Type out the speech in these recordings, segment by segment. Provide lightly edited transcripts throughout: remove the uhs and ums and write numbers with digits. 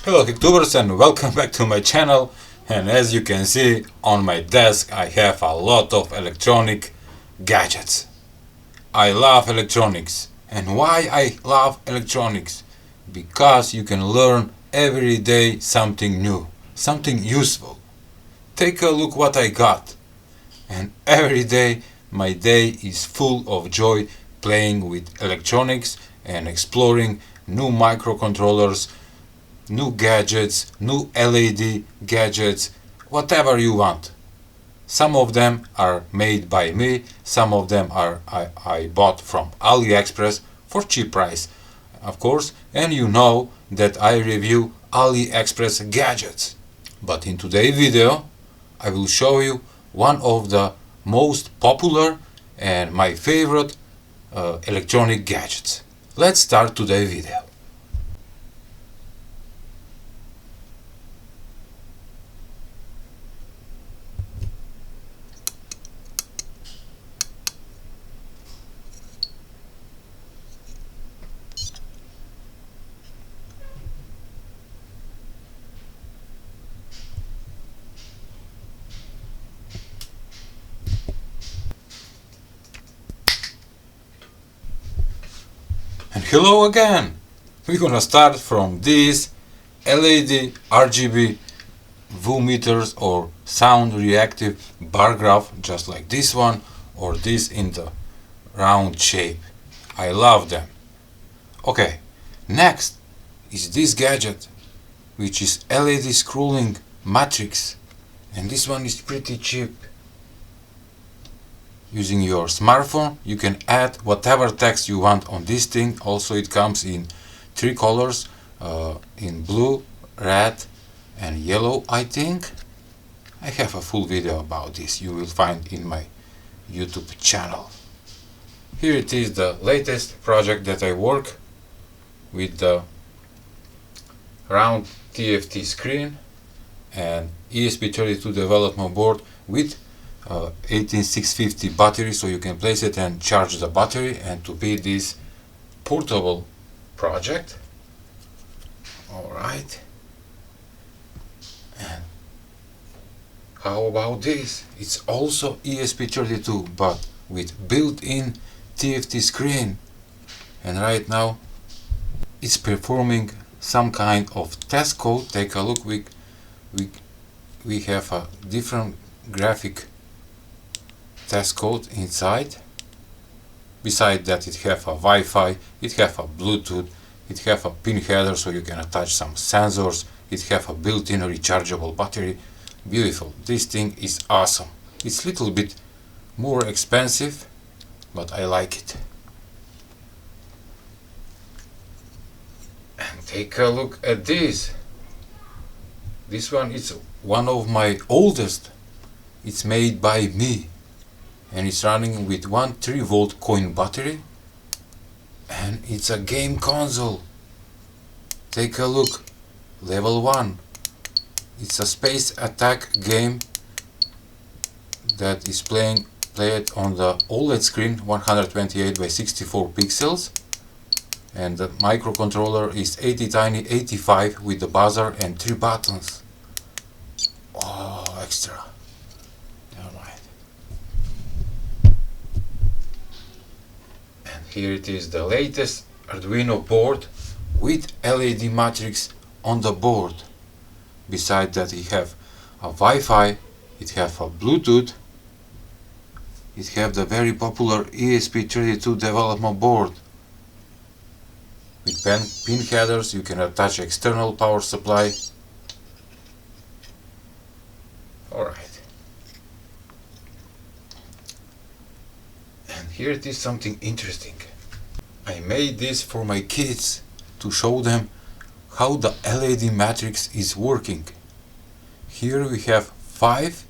Hello Hacktubers and welcome back to my channel. And as you can see on my desk I have a lot of electronic gadgets. I love electronics. And why I love electronics? Because you can learn every day something new, something useful. Take a look what I got. And every day my day is full of joy playing with electronics and exploring new microcontrollers, new gadgets, new LED gadgets, whatever you want. Some of them are made by me, some of them I bought from AliExpress for cheap price, of course, and you know that I review AliExpress gadgets. But in today's video I will show you one of the most popular and my favorite electronic gadgets. Let's start today's video. And hello again! We're gonna start from these LED RGB meters or sound reactive bar graph, just like this one or this in the round shape. I love them. Okay, next is this gadget, which is LED scrolling matrix, and this one is pretty cheap. Using your smartphone you can add whatever text you want on this thing. Also it comes in three colors, in blue, red and yellow, I think. I have a full video about this, you will find in my YouTube channel. Here it is, the latest project that I work with, the round TFT screen and ESP32 development board with 18650 battery, so you can place it and charge the battery, and to be this portable project. Alright, and how about this? It's also ESP32 but with built-in TFT screen, and right now it's performing some kind of test code. Take a look, we have a different graphic test code inside. Besides that, it have a Wi-Fi, it have a Bluetooth, it have a pin header so you can attach some sensors, it have a built-in rechargeable battery. Beautiful, this thing is awesome. It's a little bit more expensive, but I like it. And take a look at this. This one is one of my oldest. It's made by me. And it's running with one 3-volt coin battery, and it's a game console. Take a look, level 1. It's a space attack game that is played on the OLED screen, 128 by 64 pixels, and the microcontroller is ATtiny85 with the buzzer and 3 buttons. Oh, extra. Here it is, the latest Arduino board with LED matrix on the board. Besides that, it have a Wi-Fi, it have a Bluetooth, it have the very popular ESP32 development board. With pin headers you can attach external power supply. Alright. Here it is, something interesting. I made this for my kids to show them how the LED matrix is working. Here we have 5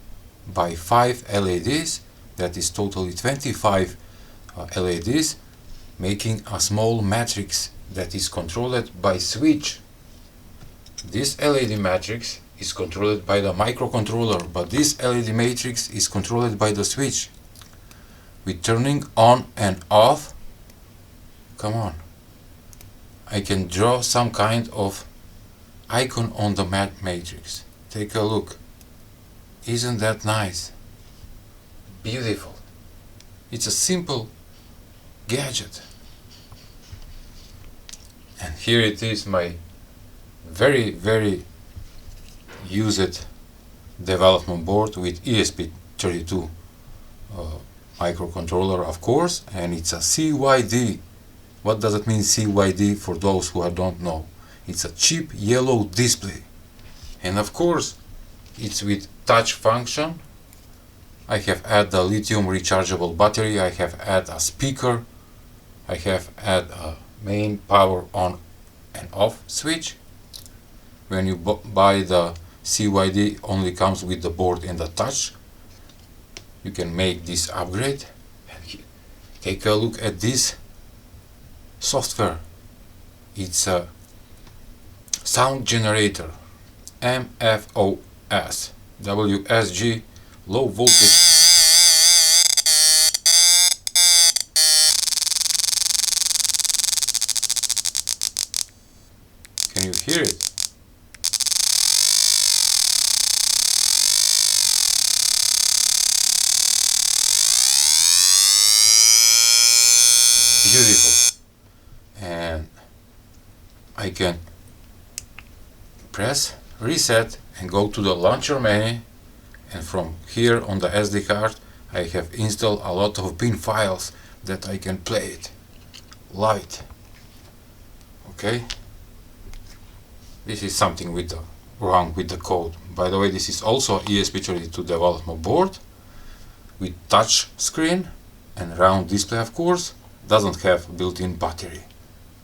by 5 LEDs, that is totally 25 LEDs, making a small matrix that is controlled by switch. This LED matrix is controlled by the microcontroller, but this LED matrix is controlled by the switch. With turning on and off, come on, I can draw some kind of icon on the matrix. Take a look. Isn't that nice? Beautiful. It's a simple gadget. And here it is, my very used development board with ESP32 microcontroller, of course, and it's a CYD. What does it mean, CYD, for those who don't know? It's a cheap yellow display. And of course, it's with touch function. I have added the lithium rechargeable battery, I have added a speaker, I have added a main power on and off switch. When you buy the CYD, only comes with the board and the touch. You can make this upgrade. And take a look at this software. It's a sound generator, MFOS, WSG, low voltage. Can you hear it? Beautiful. And I can press reset and go to the launcher menu, and from here on the SD card I have installed a lot of bin files that I can play it. Love it. Okay, this is something with the wrong with the code. By the way, this is also ESP32 development board with touch screen and round display, of course. Doesn't have built-in battery,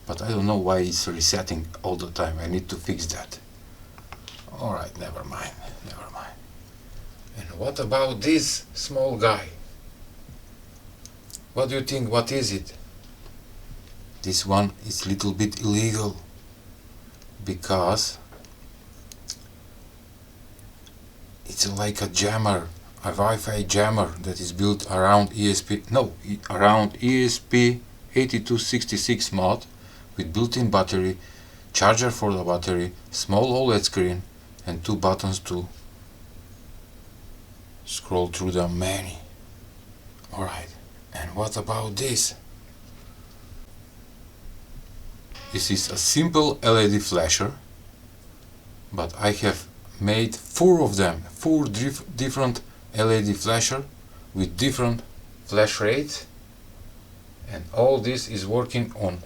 but I don't know why it's resetting all the time. I need to fix that. Alright, never mind. And what about this small guy? What do you think? What is it? This one is a little bit illegal because it's like a jammer, a Wi-Fi jammer that is built around around ESP8266 mod with built-in battery, charger for the battery, small OLED screen, and 2 buttons to scroll through the menu. Alright, and what about this? This is a simple LED flasher, but I have made 4 of them, 4 different LED flasher with different flash rates, and all this is working on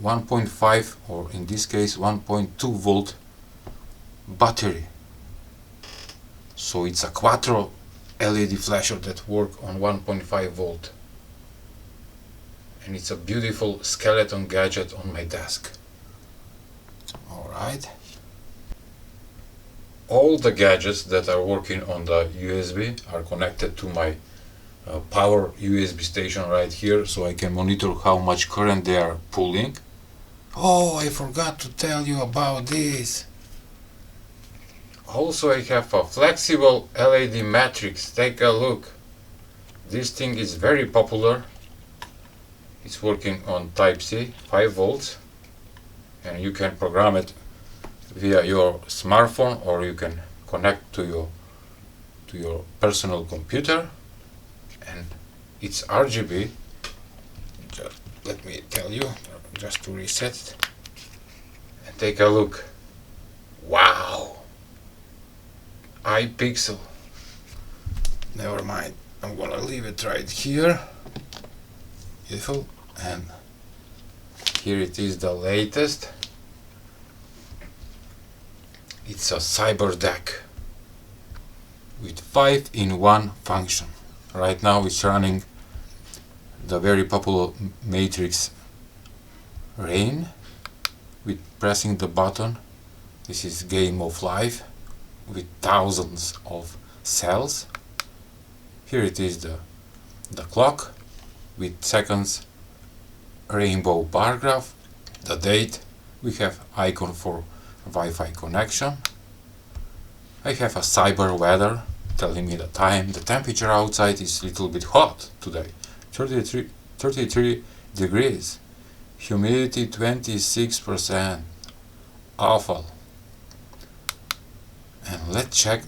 1.5 or in this case 1.2 volt battery. So it's a quattro LED flasher that work on 1.5 volt, and it's a beautiful skeleton gadget on my desk. Alright. All the gadgets that are working on the USB are connected to my power USB station right here, so I can monitor how much current they are pulling. Oh, I forgot to tell you about this. Also, I have a flexible LED matrix. Take a look. This thing is very popular. It's working on Type-C, 5 volts, and you can program it via your smartphone, or you can connect to your personal computer, and it's RGB. Just let me tell you, just to reset it, and take a look. Wow! iPixel. Never mind, I'm gonna leave it right here. Beautiful. And here it is, the latest. It's a cyber deck with 5-in-1 function. Right now it's running the very popular matrix Rain with pressing the button. This is Game of Life with thousands of cells. Here it is, the clock with seconds, rainbow bar graph, the date. We have icon for Wi-Fi connection. I have a cyber weather telling me the time. The temperature outside is a little bit hot today, 33 degrees, humidity 26%. awful. And let's check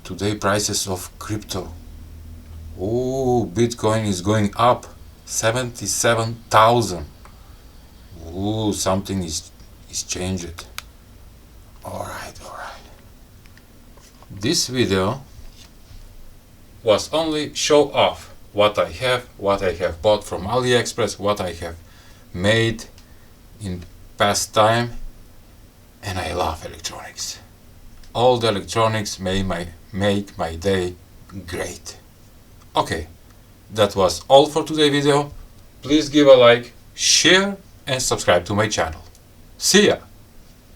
today prices of crypto. Oh, Bitcoin is going up 77,000. Oh, something is changed. Alright. This video was only show off what I have bought from AliExpress, what I have made in past time, and I love electronics. All the electronics make my day great. Okay, that was all for today's video. Please give a like, share and subscribe to my channel. See ya!